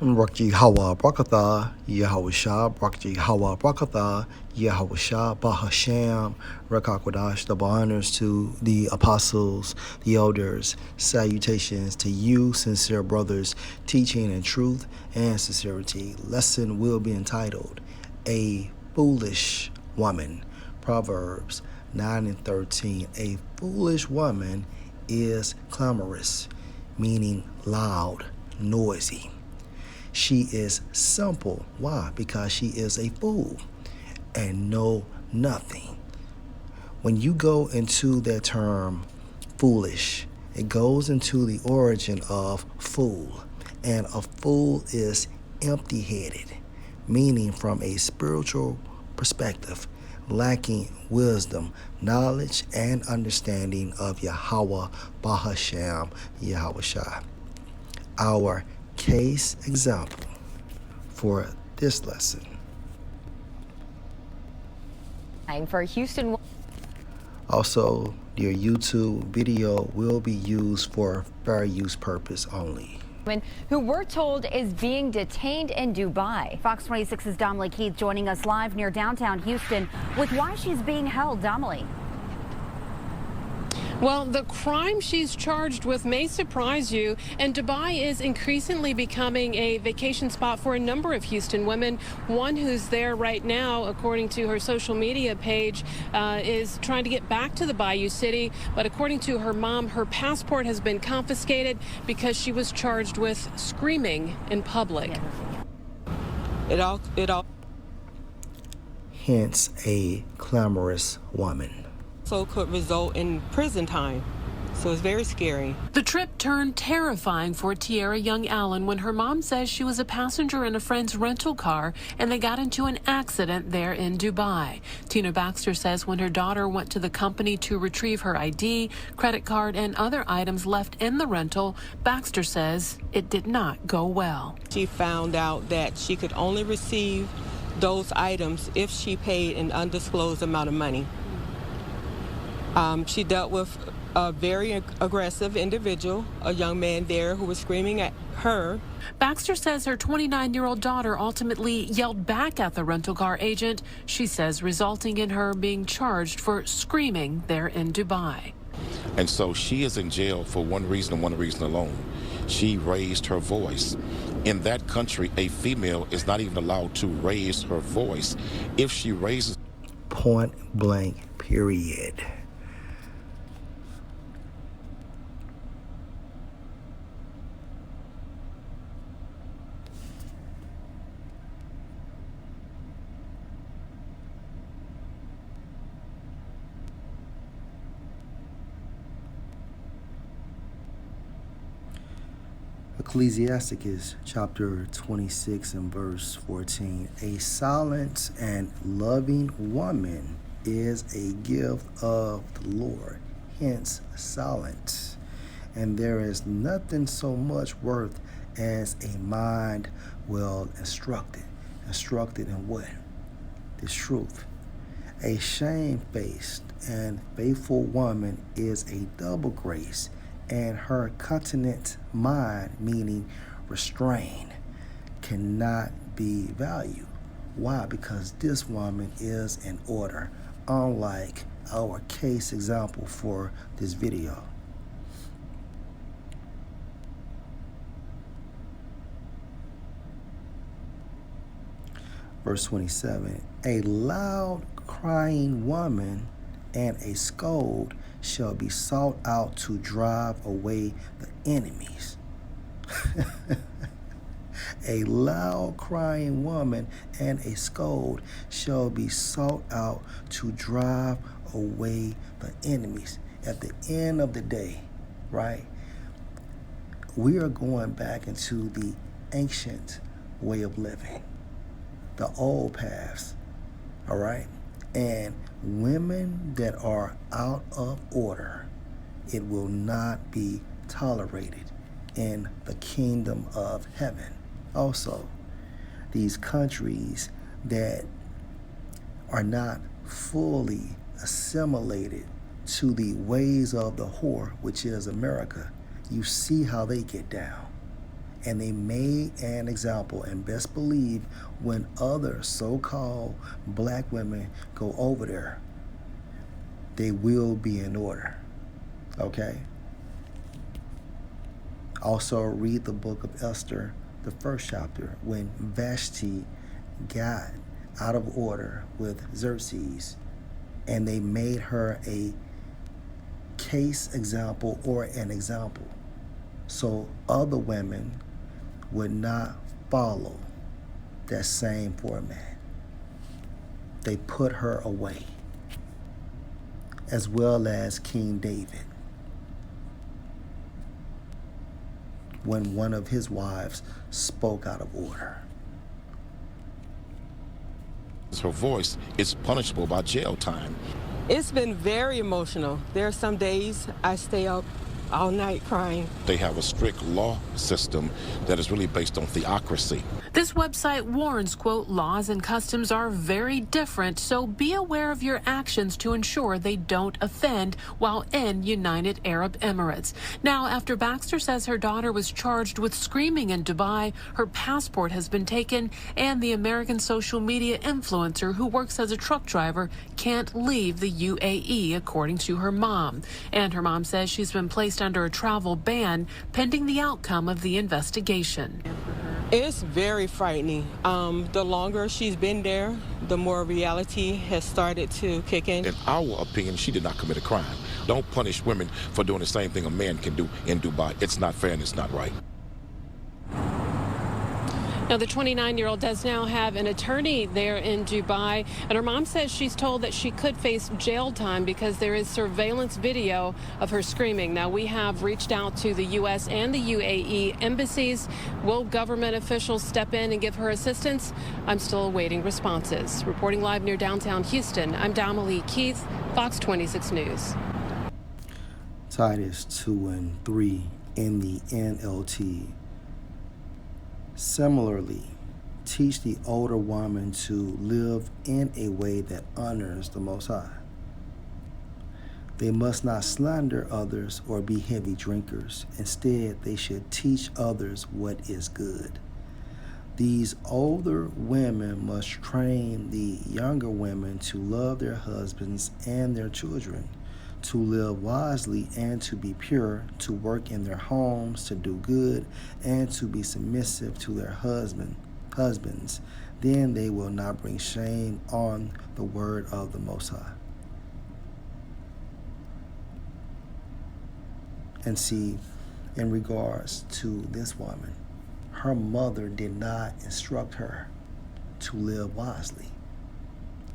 Rakji Hawa Brakatha, Yahawashah, Rakji Hawa Brakatha, Yahawashah, Bahasham, Rakakwadash, double honors to the apostles, the elders, salutations to you, sincere brothers, teaching in truth and sincerity. Lesson will be entitled, A Foolish Woman, Proverbs 9 and 13. A foolish woman is clamorous, meaning loud, noisy. She is simple. Why? Because she is a fool and know nothing. When you go into that term foolish, it goes into the origin of fool. And a fool is empty-headed, meaning from a spiritual perspective, lacking wisdom, knowledge, and understanding of Yahweh Bahasham Yahawashah. Our case example for this lesson. For Houston. Also, your YouTube video will be used for fair use purpose only. Who we're told is being detained in Dubai. Fox 26's Domly Keith joining us live near downtown Houston with why she's being held. Domly. Well, the crime she's charged with may surprise you, and Dubai is increasingly becoming a vacation spot for a number of Houston women. One who's there right now, according to her social media page, is trying to get back to the Bayou City, but according to her mom, her passport has been confiscated because she was charged with screaming in public. It all. Hence, a clamorous woman. So could result in prison time. So it's very scary. The trip turned terrifying for Tiara Young Allen when her mom says she was a passenger in a friend's rental car and they got into an accident there in Dubai. Tina Baxter says when her daughter went to the company to retrieve her ID, credit card, and other items left in the rental, Baxter says it did not go well. She found out that she could only receive those items if she paid an undisclosed amount of money. She dealt with a very aggressive individual, a young man there who was screaming at her. Baxter says her 29-year-old daughter ultimately yelled back at the rental car agent, she says, resulting in her being charged for screaming there in Dubai. And so she is in jail for one reason and one reason alone. She raised her voice. In that country, a female is not even allowed to raise her voice. If she raises... Point blank, period. Ecclesiasticus chapter 26 and verse 14. A silent and loving woman is a gift of the Lord, hence silent. And there is nothing so much worth as a mind well instructed. Instructed in what? This truth. A shamefaced and faithful woman is a double grace, and her continent mind, meaning restrained, cannot be valued. Why? Because this woman is in order, unlike our case example for this video. Verse 27, a loud crying woman and a scold shall be sought out to drive away the enemies. A loud crying woman and a scold shall be sought out to drive away the enemies. At the end of the day, right, we are going back into the ancient way of living, the old paths, all right? And women that are out of order, it will not be tolerated in the kingdom of heaven. Also, these countries that are not fully assimilated to the ways of the whore, which is America, you see how they get down. And they made an example, and best believe when other so-called black women go over there, they will be in order, okay? Also read the book of Esther, the first chapter, when Vashti got out of order with Xerxes, and they made her a case example or an example, so other women would not follow that same format. They put her away, as well as King David, when one of his wives spoke out of order. Her voice is punishable by jail time. It's been very emotional. There are some days I stay up all night crying. They have a strict law system that is really based on theocracy. This website warns, quote, laws and customs are very different, so be aware of your actions to ensure they don't offend while in United Arab Emirates. Now, after Baxter says her daughter was charged with screaming in Dubai, her passport has been taken, and the American social media influencer who works as a truck driver can't leave the UAE, according to her mom. And her mom says she's been placed under a travel ban pending the outcome of the investigation. It's very frightening. The longer she's been there, the more reality has started to kick in. In our opinion, she did not commit a crime. Don't punish women for doing the same thing a man can do in Dubai. It's not fair and it's not right. Now, the 29-year-old does now have an attorney there in Dubai, and her mom says she's told that she could face jail time because there is surveillance video of her screaming. Now, we have reached out to the U.S. and the UAE embassies. Will government officials step in and give her assistance? I'm still awaiting responses. Reporting live near downtown Houston, I'm Damalie Keith, Fox 26 News. Titus 2-3 in the NLT. Similarly, teach the older woman to live in a way that honors the Most High. They must not slander others or be heavy drinkers. Instead, they should teach others what is good. These older women must train the younger women to love their husbands and their children, to live wisely and to be pure, to work in their homes, to do good, and to be submissive to their husbands. Then they will not bring shame on the word of the Most High. And see, in regards to this woman, her mother did not instruct her to live wisely.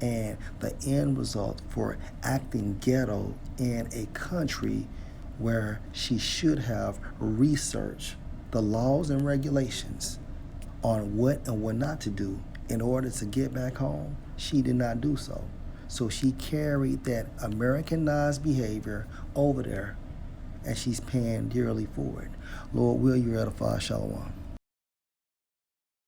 And the end result for acting ghetto in a country where she should have researched the laws and regulations on what and what not to do in order to get back home, she did not do so. So she carried that Americanized behavior over there, and she's paying dearly for it. Lord, will you edify? Shalom.